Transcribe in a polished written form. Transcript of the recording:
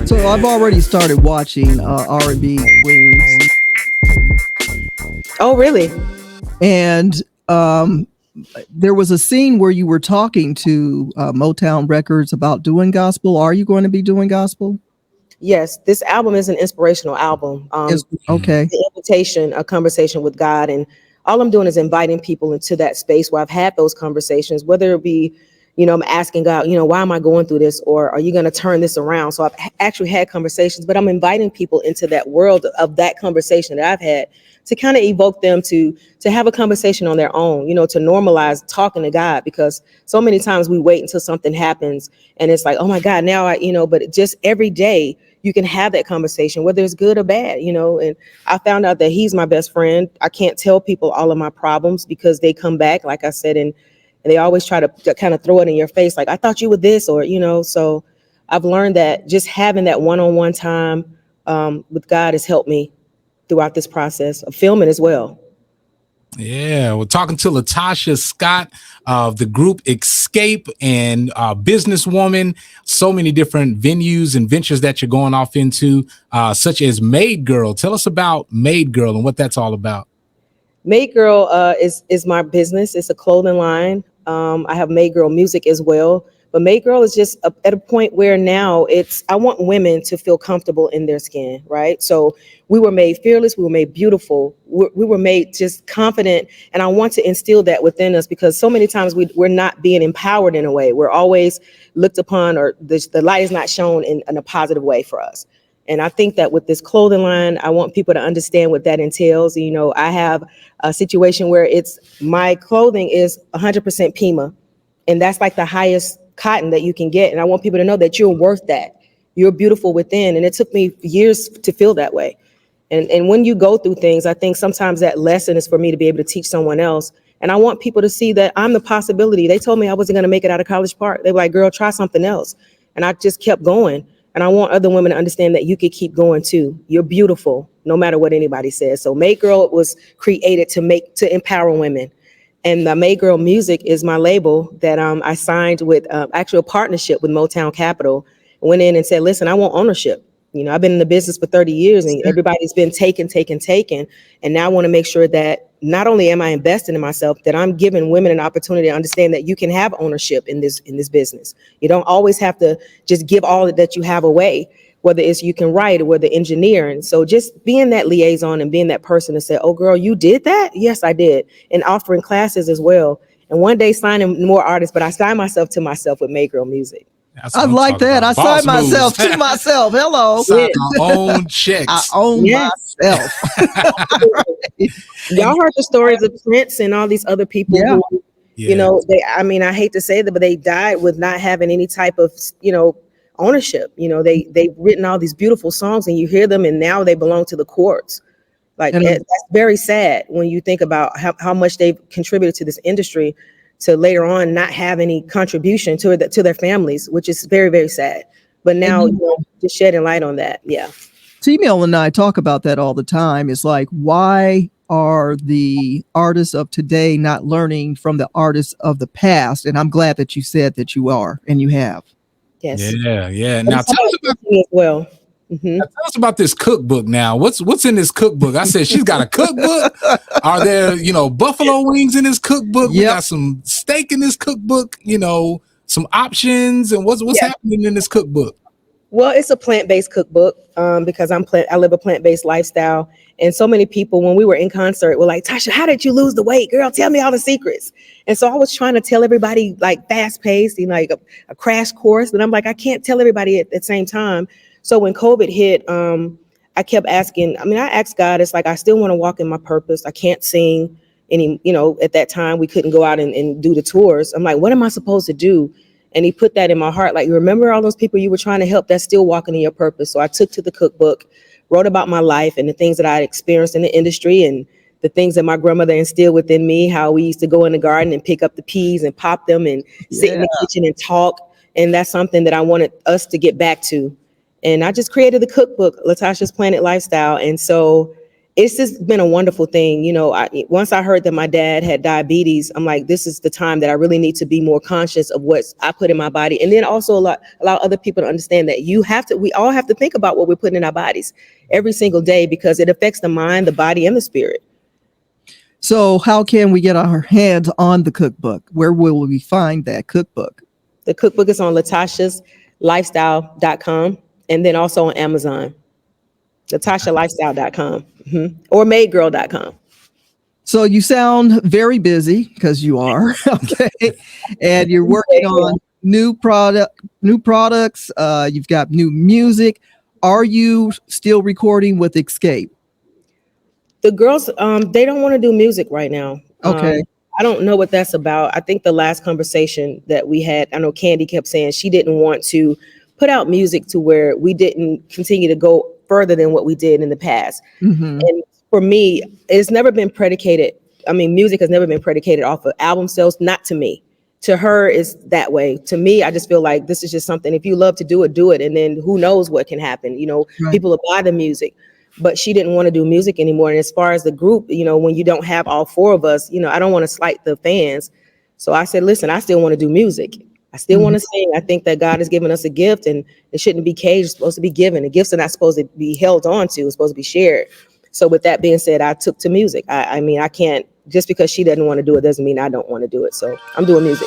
So I've already started watching R&B Queens, Oh, really? and there was a scene where you were talking to Motown Records about doing gospel. Are you going to be doing gospel? Yes, this album is an inspirational album. Is okay. The invitation, a conversation with God, and all I'm doing is inviting people into that space where I've had those conversations, whether it be, I'm asking God, why am I going through this, or are you going to turn this around? So I've actually had conversations, but I'm inviting people into that world of that conversation that I've had to kind of evoke them to have a conversation on their own, to normalize talking to God, because so many times we wait until something happens and it's like, oh my God, now but just every day you can have that conversation, whether it's good or bad, and I found out that he's my best friend. I can't tell people all of my problems because they come back, like I said, and they always try to kind of throw it in your face. Like, I thought you were this, or, so I've learned that just having that one-on-one time with God has helped me throughout this process of filming as well. Yeah, we're talking to Latocha Scott of the group Xscape, and businesswoman, so many different venues and ventures that you're going off into, such as Made Girl. Tell us about Made Girl and what that's all about. Made Girl is my business. It's a clothing line. I have Made Girl music as well. But Made Girl is just at a point where now I want women to feel comfortable in their skin, right? So we were made fearless. We were made beautiful. We were made just confident. And I want to instill that within us, because so many times we're not being empowered in a way. We're always looked upon, or the light is not shown in a positive way for us. And I think that with this clothing line, I want people to understand what that entails. I have a situation where my clothing is 100% Pima, and that's like the highest cotton that you can get. And I want people to know that you're worth that. You're beautiful within. And it took me years to feel that way. And when you go through things, I think sometimes that lesson is for me to be able to teach someone else. And I want people to see that I'm the possibility. They told me I wasn't going to make it out of College Park. They were like, girl, try something else. And I just kept going. And I want other women to understand that you could keep going too. You're beautiful, no matter what anybody says. So Made Girl was created to empower women. And the Made Girl Music is my label that I signed with actual partnership with Motown Capital. Went in and said, listen, I want ownership. I've been in the business for 30 years and everybody's been taken. And now I want to make sure that not only am I investing in myself, that I'm giving women an opportunity to understand that you can have ownership in this business. You don't always have to just give all that you have away, whether it's you can write or whether engineer. And so just being that liaison and being that person to say, oh, girl, you did that? Yes, I did. And offering classes as well. And one day signing more artists, but I signed myself to myself with Made Girl Music. I like that. I signed myself to myself. Hello. Sign our own checks. I own myself. Y'all heard the stories of Prince and all these other people who, I hate to say that, but they died with not having any type of, ownership. They've written all these beautiful songs and you hear them and now they belong to the courts. That's very sad when you think about how much they've contributed to this industry, to later on not have any contribution to their families, which is very, very sad. But now just shedding light on that. Yeah. Tmill and I talk about that all the time. It's like, why are the artists of today not learning from the artists of the past? And I'm glad that you said that you are, and you have. Yes. Yeah. Now tell us about as well. Mm-hmm. Now, tell us about this cookbook now. What's in this cookbook? I said she's got a cookbook. Are there, buffalo wings in this cookbook? We got some steak in this cookbook, some options, and what's happening in this cookbook? Well, it's a plant-based cookbook because I live a plant-based lifestyle. And so many people, when we were in concert, were like, Tasha, how did you lose the weight? Girl, tell me all the secrets. And so I was trying to tell everybody like fast-paced, like a crash course. And I'm like, I can't tell everybody at the same time. So when COVID hit, I kept asking, I asked God, it's like, I still want to walk in my purpose. I can't sing any, at that time we couldn't go out and do the tours. I'm like, what am I supposed to do? And he put that in my heart. Like, you remember all those people you were trying to help that's still walking in your purpose. So I took to the cookbook, wrote about my life and the things that I had experienced in the industry and the things that my grandmother instilled within me, how we used to go in the garden and pick up the peas and pop them and sit in the kitchen and talk. And that's something that I wanted us to get back to. And I just created the cookbook, Latosha's Planet Lifestyle. And so it's just been a wonderful thing. You know, once I heard that my dad had diabetes, I'm like, this is the time that I really need to be more conscious of what I put in my body. And then also allow other people to understand that we all have to think about what we're putting in our bodies every single day, because it affects the mind, the body, and the spirit. So how can we get our hands on the cookbook? Where will we find that cookbook? The cookbook is on LatochaLifestyle.com, and then also on Amazon. LatochaLifestyle.com or MadeGirl.com. So you sound very busy, because you are, okay, and you're working on new products. You've got new music. Are you still recording with Xscape? The girls, they don't want to do music right now. Okay. I don't know what that's about. I think the last conversation that we had, I know Candy kept saying she didn't want to put out music to where we didn't continue to go further than what we did in the past. Mm-hmm. And for me, it's never been predicated. I mean, music has never been predicated off of album sales, not to me. To her, it's that way. To me, I just feel like this is just something, if you love to do it, do it. And then who knows what can happen. You know, Right. People will buy the music. But she didn't want to do music anymore. And as far as the group, you know, when you don't have all four of us, you know, I don't want to slight the fans. So I said, listen, I still want to do music. I still want to sing. I think that God has given us a gift, and it shouldn't be caged. It's supposed to be given. The gifts are not supposed to be held on to. It's supposed to be shared. So with that being said, I took to music. I mean, I can't, just because she doesn't want to do it doesn't mean I don't want to do it. So I'm doing music.